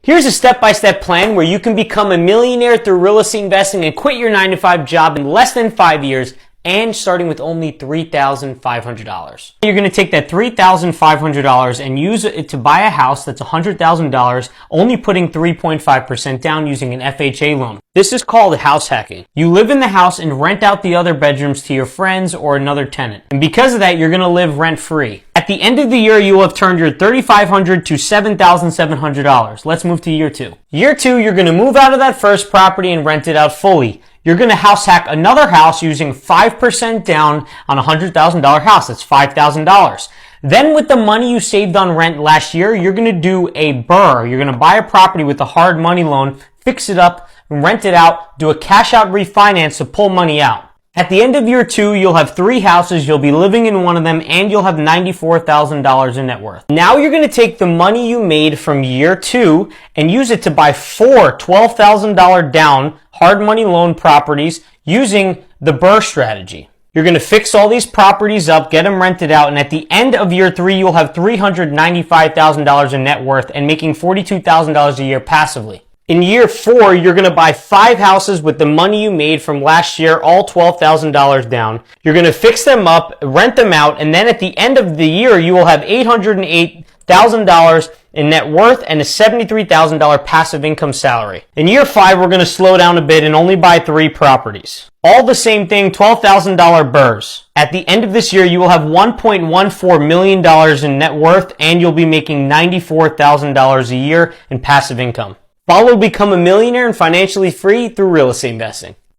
Here's a step-by-step plan where you can become a millionaire through real estate investing and quit your 9-to-5 job in less than 5 years and starting with only $3,500. You're going to take that $3,500 and use it to buy a house that's $100,000, only putting 3.5% down using an FHA loan. This is called house hacking. You live in the house and rent out the other bedrooms to your friends or another tenant. And because of that, you're going to live rent-free. At the end of the year, you will have turned your $3,500 to $7,700. Let's move to year 2. Year 2, you're going to move out of that first property and rent it out fully. You're going to house hack another house using 5% down on a $100,000 house. That's $5,000. Then with the money you saved on rent last year, you're going to do a BRRRR. You're going to buy a property with a hard money loan, fix it up, rent it out, do a cash out refinance to pull money out. At the end of year 2, you'll have 3 houses, you'll be living in one of them, and you'll have $94,000 in net worth. Now you're going to take the money you made from year 2 and use it to buy 4 $12,000 down hard money loan properties using the BRRRR strategy. You're going to fix all these properties up, get them rented out, and at the end of year 3, you'll have $395,000 in net worth and making $42,000 a year passively. In year 4, you're going to buy 5 houses with the money you made from last year, all $12,000 down. You're going to fix them up, rent them out, and then at the end of the year, you will have $808,000 in net worth and a $73,000 passive income salary. In year 5, we're going to slow down a bit and only buy 3 properties. All the same thing, $12,000 BRRRRs. At the end of this year, you will have $1.14 million in net worth and you'll be making $94,000 a year in passive income. Follow Become a Millionaire and Financially Free through real estate investing.